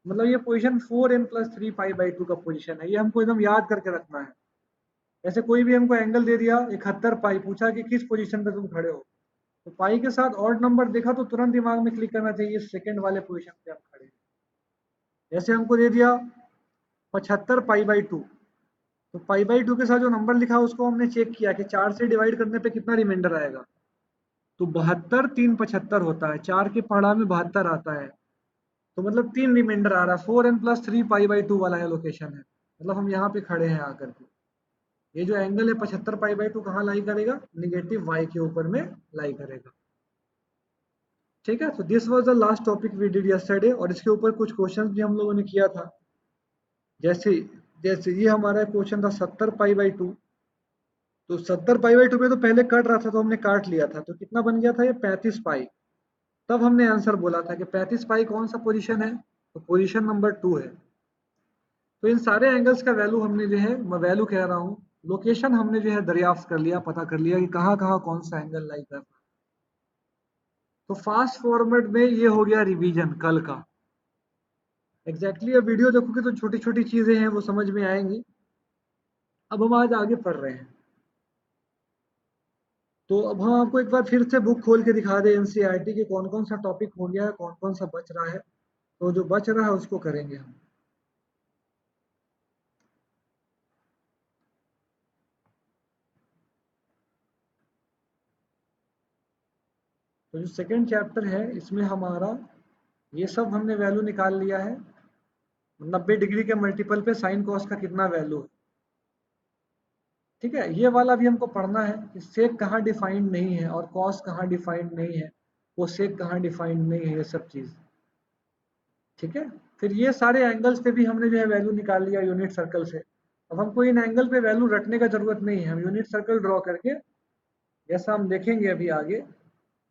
मतलब ये पोजीशन 4n+3 पाई बाई 2 का पोजीशन है, ये हमको एकदम याद करके रखना है। जैसे कोई भी हमको एंगल दे दिया 71 पाई, पूछा कि किस पोजीशन पे तुम खड़े हो, तो पाई के साथ ऑड नंबर देखा तो तुरंत दिमाग में क्लिक करना चाहिए सेकंड वाले पोजीशन पे हम खड़े हैं। जैसे हमको दे दिया 75 पाई बाई 2, तो पाई बाई 2 के साथ जो नंबर लिखा उसको हमने चेक किया कि 4 से डिवाइड करने पे कितना रिमाइंडर आएगा, तो 72, 3, 75 होता है, 4 के पढ़ा में 72 आता है। तो मतलब 3 रिमाइंडर आ रहा है, 4n+3 पाई बाई 2 वाला है लोकेशन है, मतलब हम यहाँ पे खड़े हैं आकर के। ये जो एंगल है 75 पाई बाई 2 कहाँ लाई करेगा, निगेटिव वाई के ऊपर में लाई करेगा। ठीक है, तो this was the last topic we did yesterday, और इसके ऊपर कुछ क्वेश्चंस भी हम लोगों ने किया था। जैसे जैसे ये हमारा क्वेश्चन था 70 पाई बाई 2, तो 70 पाई बाई 2 में तो पहले कट रहा था तो हमने काट लिया था, तो कितना बन गया था ये 35 पाई। तब हमने आंसर बोला था कि 35 पाई कौन सा पोजीशन है, तो पोजीशन नंबर 2 है। तो इन सारे एंगल्स का वैल्यू हमने जो है, मैं वैल्यू कह रहा हूँ, लोकेशन हमने जो है दरियाफ्त कर लिया, पता कर लिया कि कहाँ कहाँ कौन सा एंगल लाई कर रहा है। तो फास्ट फॉरवर्ड में ये हो गया रिवीजन कल का। एग्जैक्टली अब वीडियो देखोगे तो छोटी छोटी चीजें हैं वो समझ में आएंगी। अब हम आज आगे पढ़ रहे हैं, तो अब हम आपको एक बार फिर से बुक खोल के दिखा दें एनसीईआरटी के कौन कौन सा टॉपिक हो गया है, कौन कौन सा बच रहा है। तो जो बच रहा है उसको करेंगे हम। तो जो सेकंड चैप्टर है इसमें हमारा ये सब हमने वैल्यू निकाल लिया है। 90 डिग्री के मल्टीपल पे साइन कॉस का कितना वैल्यू है। ठीक है, ये वाला भी हमको पढ़ना है कि सेक कहाँ डिफाइंड नहीं है और कॉस कहाँ डिफाइंड नहीं है, वो सेक कहाँ डिफाइंड नहीं है, ये सब चीज़। ठीक है, फिर ये सारे एंगल्स पे भी हमने जो है वैल्यू निकाल लिया यूनिट सर्कल से। अब हमको इन एंगल पे वैल्यू रखने का जरूरत नहीं है, हम यूनिट सर्कल ड्रॉ करके, जैसा हम देखेंगे अभी आगे,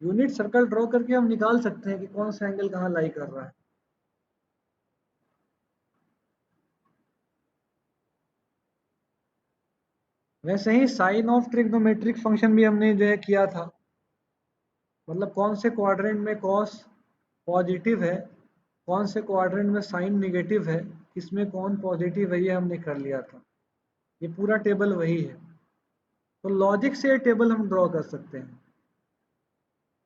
यूनिट सर्कल ड्रॉ करके हम निकाल सकते हैं कि कौन सा एंगल कहाँ लाई कर रहा है। वैसे ही साइन ऑफ ट्रिग्नोमेट्रिक फंक्शन भी हमने जो है किया था, मतलब कौन से क्वाड्रेंट में कॉस पॉजिटिव है, कौन से क्वाड्रेंट में साइन निगेटिव है, किसमें कौन पॉजिटिव है, ये हमने कर लिया था। ये पूरा टेबल वही है। तो लॉजिक से ये टेबल हम ड्रॉ कर सकते हैं।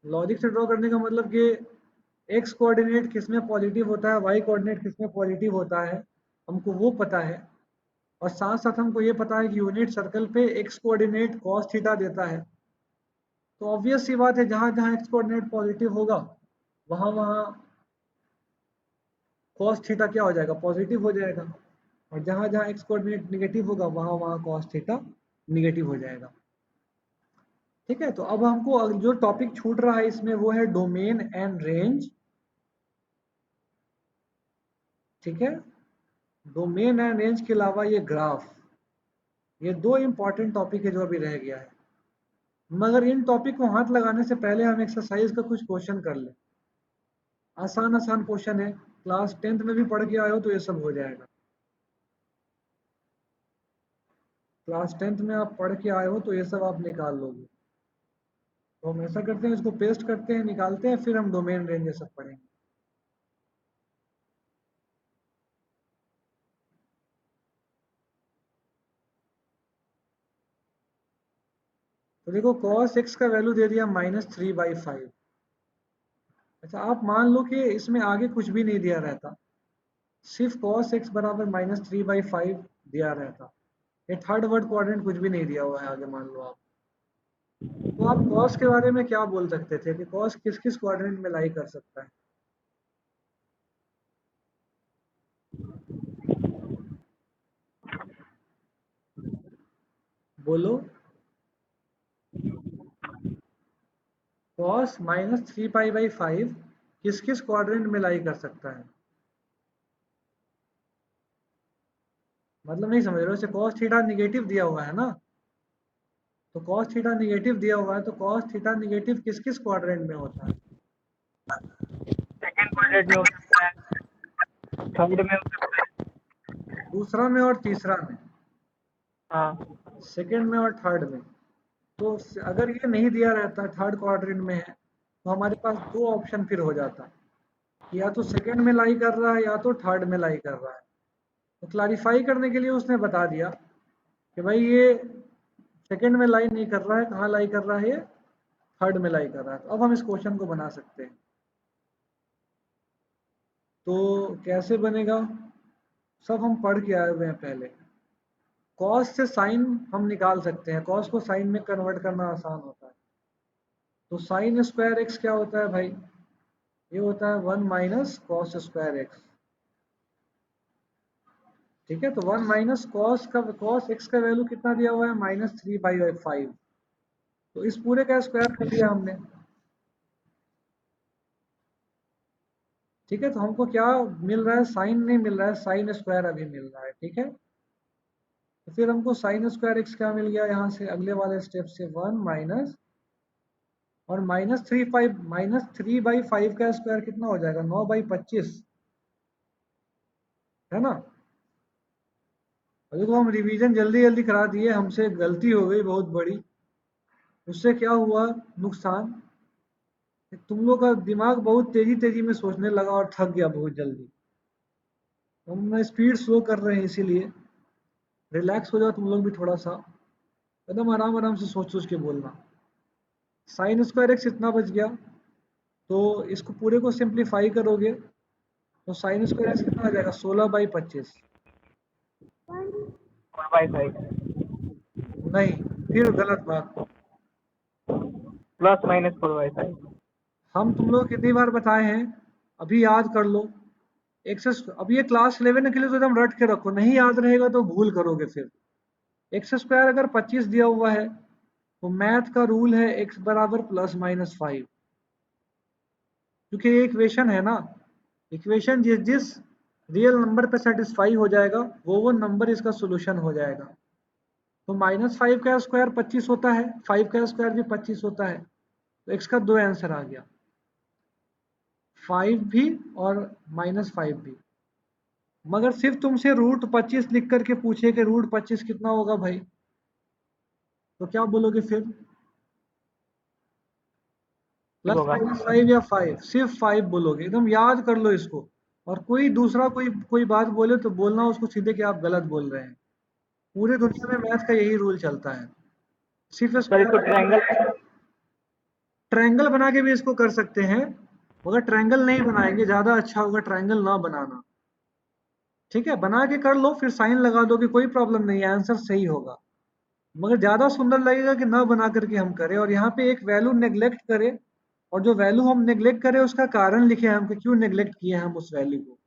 लॉजिक से ड्रॉ करने का मतलब कि एक्स कोऑर्डिनेट किस में पॉजिटिव होता है, वाई कोऑर्डिनेट किस में पॉजिटिव होता है, हमको वो पता है। और साथ साथ हमको ये पता है कि यूनिट सर्कल पे एक्स कोऑर्डिनेट कॉस थीटा देता है। तो ऑब्वियस सी बात है, जहाँ जहाँ एक्स कोऑर्डिनेट पॉजिटिव होगा वहाँ वहाँ कॉस थीटा क्या हो जाएगा, पॉजिटिव हो जाएगा। और जहाँ जहाँ एक्स कोऑर्डिनेट निगेटिव होगा वहाँ वहाँ कॉस थीटा निगेटिव हो जाएगा। ठीक है, तो अब हमको जो टॉपिक छूट रहा है इसमें वो है डोमेन एंड रेंज। ठीक है, डोमेन एंड रेंज के अलावा ये ग्राफ, ये दो इंपॉर्टेंट टॉपिक है जो अभी रह गया है। मगर इन टॉपिक को हाथ लगाने से पहले हम एक्सरसाइज का कुछ क्वेश्चन कर लें। आसान आसान क्वेश्चन है, क्लास 10th में भी पढ़ के आए हो तो ये सब हो जाएगा। क्लास 10th में आप पढ़ के आए हो तो ये सब आप निकाल लोगे। तो हम ऐसा करते हैं, इसको पेस्ट करते हैं, निकालते हैं, फिर हम डोमेन रेंज ये सब पढ़ेंगे। तो देखो cos x का वैल्यू दे दिया -3/5। अच्छा, आप मान लो कि इसमें आगे कुछ भी नहीं दिया रहता, सिर्फ cos x बराबर -3/5 दिया रहता, ये थर्ड वर्ड क्वाड्रेंट कुछ भी नहीं दिया हुआ है आगे, मान लो आप। तो आप cos के बारे में क्या बोल सकते थे कि cos किस किस क्वाड्रेंट में लाई कर सकता है? बोलो। cos -3π/5 किस किस क्वाड्रेंट में लाई कर सकता है? मतलब नहीं समझ रहे हो, इसे cos थीटा निगेटिव दिया हुआ है ना, तो cos थीटा निगेटिव दिया हुआ है, तो cos थीटा निगेटिव किस किस क्वाड्रेंट में होता है? सेकंड क्वाड्रेंट में हो सकता है, थर्ड में हो सकता है। दूसरा में और तीसरा में, हाँ, सेकंड में और थर्ड में। तो अगर ये नहीं दिया रहता, थर्ड क्वाड्रेंट में है, तो हमारे पास दो ऑप्शन फिर हो जाता, या तो सेकंड में लाई कर रहा है या तो थर्ड में लाई कर रहा है। तो क्लैरिफाई करने के लिए उसने बता दिया कि भाई ये सेकंड में लाई नहीं कर रहा है, कहाँ लाई कर रहा है, ये थर्ड में लाई कर रहा है। तो अब हम इस क्वेश्चन को बना सकते हैं। तो कैसे बनेगा, सब हम पढ़ के आए हुए हैं पहले। कॉस से साइन हम निकाल सकते हैं, कॉस को साइन में कन्वर्ट करना आसान होता है। तो साइन स्क्वायर एक्स क्या होता है भाई, ये होता है 1 माइनस कॉस स्क्वायर एक्स। ठीक है, तो 1 माइनस कॉस एक्स का वैल्यू कितना दिया हुआ है, -3/5। तो इस पूरे का स्क्वायर कर दिया हमने। ठीक है, तो हमको क्या मिल रहा है, साइन नहीं मिल रहा है, साइन स्क्वायर अभी मिल रहा है। ठीक है, तो फिर हमको साइन स्क्वायर एक्स क्या मिल गया, यहाँ से अगले वाले स्टेप से 1 माइनस, और -3/5 का स्क्वायर कितना हो जाएगा, 9/25, है ना। और देखो हम रिवीजन जल्दी जल्दी करा दिए, हमसे गलती हो गई बहुत बड़ी। उससे क्या हुआ नुकसान, तुम लोग का दिमाग बहुत तेजी तेजी में सोचने लगा और थक गया बहुत जल्दी। हम स्पीड स्लो कर रहे हैं, इसीलिए रिलैक्स हो जाओ तुम लोग भी थोड़ा सा, एकदम आराम आराम से सोच सोच के बोलना। साइन स्क्वायर एक्स इतना बच गया, तो इसको पूरे को सिंप्लीफाई करोगे तो साइन स्क्वायर एक्स कितना आ जाएगा, 16/25। 4/5 नहीं, फिर गलत बात। Plus minus 4/5। हम तुम लोग कितनी बार बताए हैं, अभी याद कर लो। एक से अब ये क्लास 11 के लिए तो एकदम रट के रखो, नहीं याद रहेगा तो भूल करोगे फिर। एक्स स्क्वायर अगर 25 दिया हुआ है तो मैथ का रूल है x बराबर ±5, क्योंकि ये इक्वेशन है ना, इक्वेशन जिस जिस रियल नंबर पे सेटिस्फाई हो जाएगा वो नंबर इसका सोल्यूशन हो जाएगा। तो -5 का स्क्वायर 25 होता है, 5 का स्क्वायर भी 25 होता है, तो x का 2 आंसर आ गया, 5 भी और -5 भी। मगर सिर्फ तुमसे √25 लिख करके पूछे कि √25 कितना होगा भाई, तो क्या बोलोगे फिर? होगा। +-5 या 5? सिर्फ 5 बोलोगे, एकदम याद कर लो इसको। और कोई दूसरा कोई बात बोले तो बोलना उसको सीधे कि आप गलत बोल रहे हैं। पूरे दुनिया में मैथ का यही रूल चलता है। सिर्फ सर इसको ट्रायंगल, ट्रायंगल बना के भी इसको कर सकते हैं, मगर ट्रायंगल नहीं बनाएंगे, ज्यादा अच्छा होगा ट्रायंगल ना बनाना। ठीक है, बना के कर लो, फिर साइन लगा दो कि कोई प्रॉब्लम नहीं है, आंसर सही होगा। मगर ज्यादा सुंदर लगेगा कि ना बना करके हम करें और यहाँ पे एक वैल्यू नेग्लेक्ट करें, और जो वैल्यू हम नेग्लेक्ट करें उसका कारण लिखे हम कि क्यों नेग्लेक्ट किए हम उस वैल्यू को।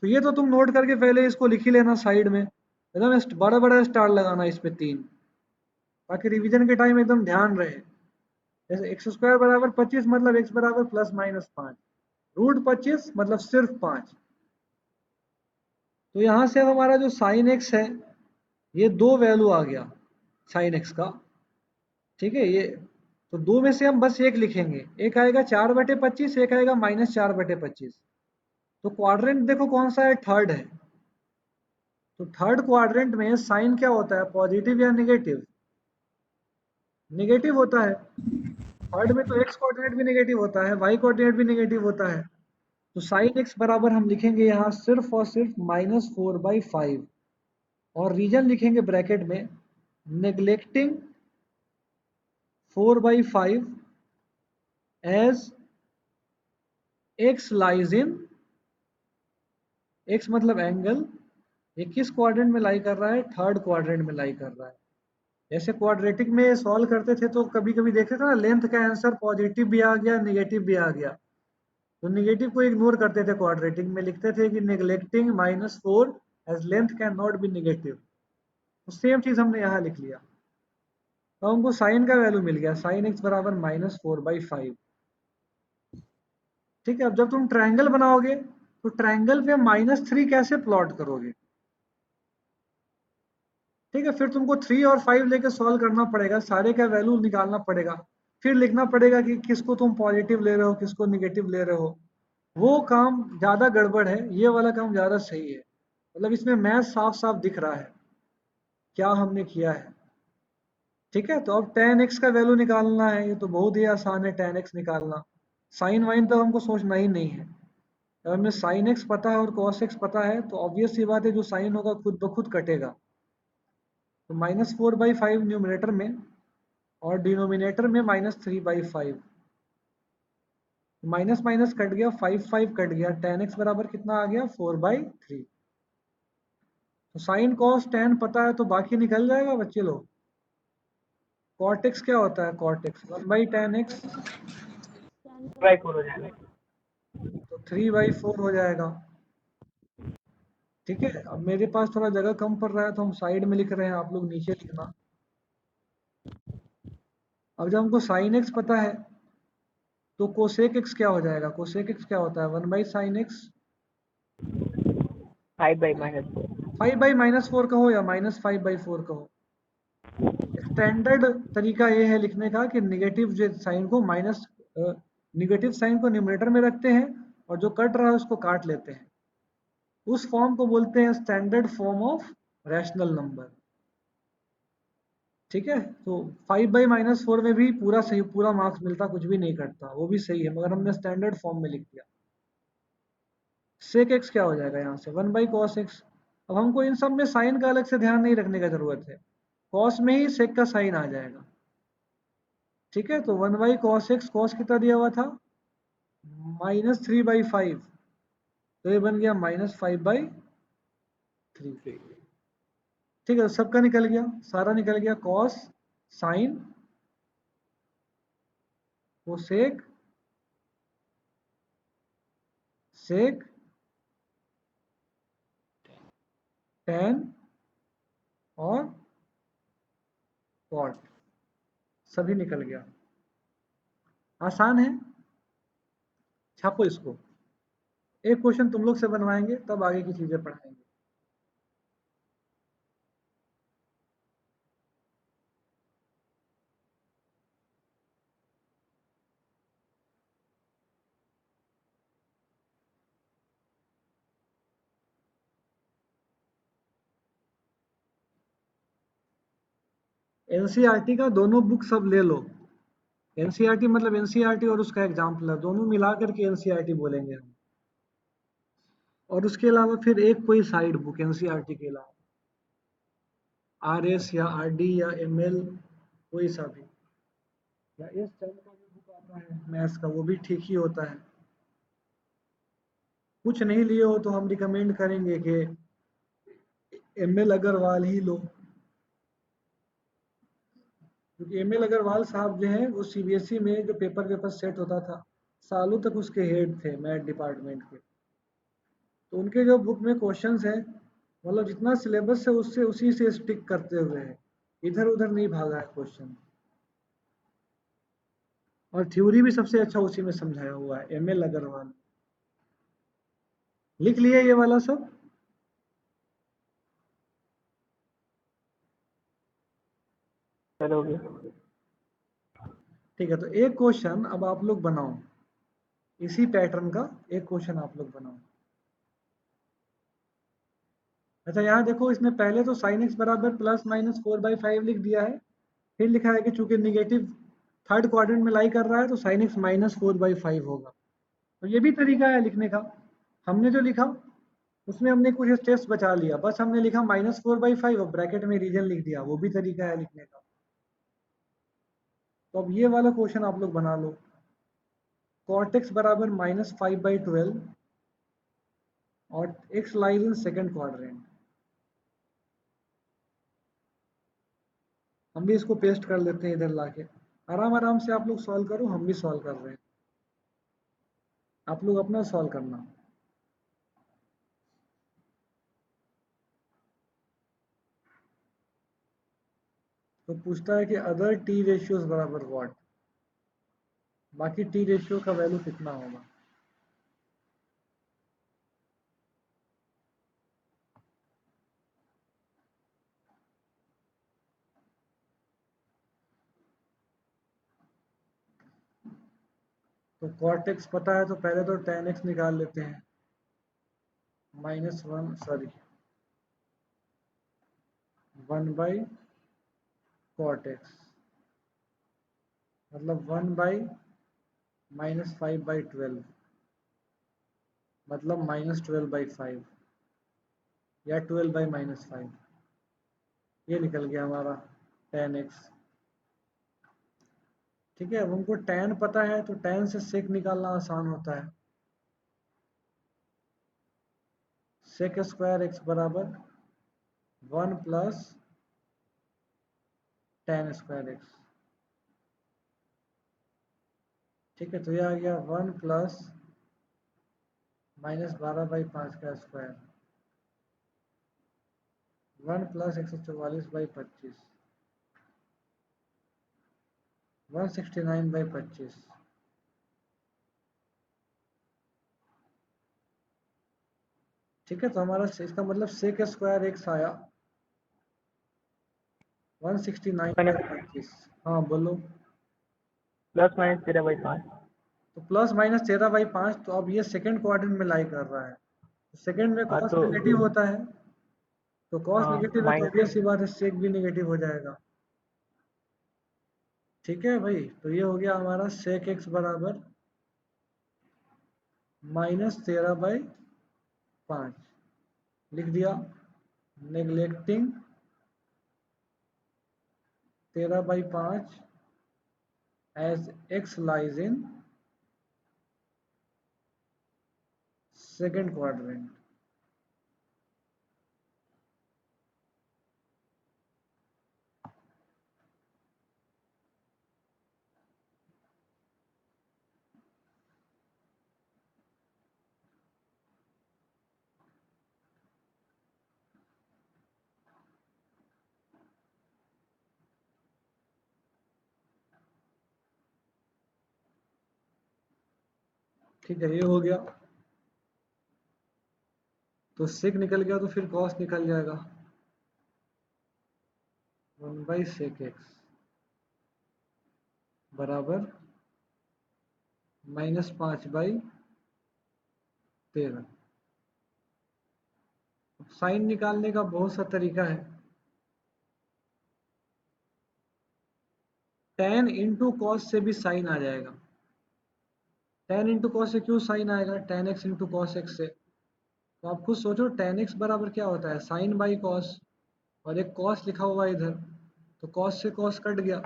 तो ये तो तुम नोट करके पहले इसको लिख ही लेना साइड में, एकदम बड़ा बड़ा स्टार लगाना इस पे 3, ताकि रिवीजन के टाइम एकदम ध्यान रहे। जैसे एक्स स्क्वायर बराबर 25 मतलब x बराबर +-5, √25 मतलब सिर्फ 5। तो यहाँ से अब हमारा जो साइन x है ये 2 वैल्यू आ गया साइन x का। ठीक है, ये तो 2 में से हम बस एक लिखेंगे, एक आएगा 4/25, एक आएगा -4/25। तो क्वाड्रेंट देखो कौन सा है, थर्ड है। तो थर्ड क्वाड्रेंट में साइन क्या होता है, पॉजिटिव या नेगेटिव? नेगेटिव होता है। थर्ड में तो एक्स कोऑर्डिनेट भी नेगेटिव होता है, वाई कोऑर्डिनेट भी नेगेटिव होता है। तो साइन एक्स बराबर हम लिखेंगे यहाँ सिर्फ और सिर्फ -4/5, और रीजन लिखेंगे ब्रैकेट में, neglecting 4/5 as x lies in, x मतलब एंगल, ये किस क्वाड्रेंट में लाई कर रहा है, थर्ड क्वाड्रेंट में लाई कर रहा है। जैसे क्वाड्रेटिक में सॉल्व करते थे तो कभी कभी देखते थे ना, लेंथ का आंसर पॉजिटिव भी आ गया नेगेटिव भी आ गया, तो नेगेटिव को इग्नोर करते थे, क्वाड्रेटिक में लिखते थे कि neglecting -4 as length can not be negative. तो सेम चीज हमने यहाँ लिख लिया, तो हमको साइन का वैल्यू मिल गया, साइन एक्स बराबर -4/5। ठीक है, अब जब तुम ट्रायंगल बनाओगे तो ट्रायंगल पे -3 कैसे प्लॉट करोगे? ठीक है, फिर तुमको 3 और 5 लेके सॉल्व करना पड़ेगा, सारे का वैल्यू निकालना पड़ेगा, फिर लिखना पड़ेगा कि किसको तुम पॉजिटिव ले रहे हो किसको निगेटिव ले रहे हो। वो काम ज्यादा गड़बड़ है, ये वाला काम ज्यादा सही है। मतलब इसमें मैथ साफ साफ दिख रहा है क्या हमने किया है। ठीक है, तो अब tan x का वैल्यू निकालना है, ये तो बहुत ही आसान है tan x निकालना। साइन वाइन तो हमको सोचना ही नहीं है, अगर हमें sin x पता है और cos x पता है तो ऑब्वियस सी बात है जो साइन होगा खुद ब खुद कटेगा। तो -4/5 न्यूमरेटर में और डिनोमिनेटर में -3/5, माइनस माइनस कट गया, 5 कट गया, tan x बराबर कितना आ गया, 4/3। तो साइन कॉस tan पता है तो बाकी निकल जाएगा बच्चे लोग। cot x क्या होता है, cot x 1/tan x, 4 हो जाएगा। तो 3/4 हो जाएगा। ठीक है, अब मेरे पास थोड़ा जगह कम पड़ रहा है तो हम साइड में लिख रहे हैं, आप लोग नीचे लिखना। अब जब हमको साइन x पता है तो कोसेक x क्या हो जाएगा, कोसेक x क्या होता है, 1/sin x, 5/-4। 5/-4 कहो या -5/4 कहो। स्टैंडर्ड तरीका ये है लिखने का कि नेगेटिव जो साइन को नेगेटिव साइन को न्यूमरेटर में रखते हैं और जो कट रहा है उसको काट लेते हैं। उस फॉर्म को बोलते हैं standard form of rational number. ठीक है, तो 5/-4 में भी पूरा सही, पूरा मार्क्स मिलता, कुछ भी नहीं कटता, वो भी सही है, मगर हमने स्टैंडर्ड फॉर्म में लिख दिया। सेक एक्स क्या हो जाएगा यहाँ से, 1/cos x। अब हमको इन सब में साइन का अलग से ध्यान नहीं रखने का जरूरत है, कॉस में ही सेक का साइन आ जाएगा। ठीक है, तो 1/cos x, कॉस कितना दिया हुआ था, -3/5, तो ये बन गया -5/3। ठीक है, सबका निकल गया, सारा निकल गया, cos sine cosec sec tan और कॉट, सभी निकल गया। आसान है, छापो इसको। एक क्वेश्चन तुम लोग से बनवाएंगे, तब आगे की चीजें पढ़ाएंगे। एनसीईआरटी का दोनों बुक सब ले लो। एनसीईआरटी मतलब एनसीईआरटी और उसका एग्जाम्पलर, दोनों मिला करके एनसीईआरटी बोलेंगे हम। और उसके अलावा फिर एक कोई साइड बुक एनसीईआरटी के अलावा, आरएस या आरडी या एमएल, कोई सा भी, या इस चैनल का भी बुक आता है मैथ्स का, वो भी ठीक ही होता है। कुछ नहीं लिए हो तो हम रिकमेंड करेंगे कि एमएल अग्रवाल ही लो, क्योंकि एमएल अग्रवाल साहब जो हैं वो सीबीएसई में जो पेपर सेट होता था, सालों तक उसके हेड थे मैथ डिपार्टमेंट के। तो उनके जो बुक में क्वेश्चंस हैं, मतलब जितना सिलेबस है उससे उसी से स्टिक करते हुए है, इधर उधर नहीं भागा है क्वेश्चन। और थ्योरी भी सबसे अच्छा उसी में समझाया हुआ है, एमएल अग्रवाल। लिख लिए ये वाला सब? चलोगे? ठीक है, तो एक क्वेश्चन अब आप लोग बनाओ, इसी पैटर्न का एक क्वेश्चन आप लोग बनाओ। अच्छा यहाँ देखो, इसने पहले तो साइन एक्स बराबर प्लस माइनस 4/5 लिख दिया है, फिर लिखा है कि चूंकि निगेटिव थर्ड क्वाड्रेंट में लाई कर रहा है तो साइन एक्स माइनस 4/5 होगा। तो ये भी तरीका है लिखने का। हमने जो लिखा उसमें हमने कुछ स्टेप्स बचा लिया, बस हमने लिखा -4/5 और ब्रैकेट में रीजन लिख दिया, वो भी तरीका है लिखने का। तो अब ये वाला क्वेश्चन आप लोग बना लो, cot x बराबर -5/12 और x lies in second quadrant. हम भी इसको पेस्ट कर लेते हैं इधर लाके, आराम आराम से आप लोग सॉल्व करो, हम भी सॉल्व कर रहे हैं, आप लोग अपना सॉल्व करना। तो पूछता है कि अदर टी रेशियोज बराबर व्हाट, बाकी टी रेशियो का वैल्यू कितना होगा। तो cot x पता है तो पहले तो tan x निकाल लेते हैं, -1 सॉरी 1/cot x, मतलब 1/-5/12, मतलब -12/5 या 12/-5। ये निकल गया हमारा tan x। ठीक है, अब हमको tan पता है तो tan से sec निकालना आसान होता है। sec स्क्वायर x बराबर 1 प्लस tan स्क्वायर x। ठीक है, तो यह आ गया 1 प्लस -12/5 का स्क्वायर, 1 प्लस 144/25, 169/25। ठीक है, तो हमारा इसका मतलब सेक स्क्वायर एक्स आया 169/25। हाँ बोलो। +-13/5। तो +-13/5, तो अब ये सेकंड क्वाड्रेंट में लाई कर रहा है, सेकंड में हाँ कॉस तो नेगेटिव होता है, तो कॉस हाँ नेगेटिव है तो माइनस। ऑब्वियस सी बात है सेक भी नेगेटिव हो जाएगा। ठीक है भाई, तो ये हो गया हमारा सेक एक्स बराबर -13/5 लिख दिया, neglecting 13/5 as x lies in second quadrant। ठीक है, ये हो गया। तो सेक निकल गया तो फिर कॉस निकल जाएगा, 1/sec x बराबर -5/13। साइन निकालने का बहुत सा तरीका है। tan इंटू कॉस से भी साइन आ जाएगा। tan इंटू कॉस से क्यों साइन आएगा? tan x into cos x से। तो आप खुद सोचो, tan x बराबर क्या होता है? साइन बाई कॉस, और एक कॉस लिखा हुआ है इधर, तो कॉस से कॉस कट गया,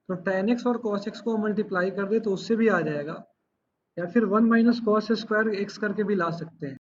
तो tan x और cos x को मल्टीप्लाई कर दे तो उससे भी आ जाएगा, या फिर 1 - cos² x करके भी ला सकते हैं।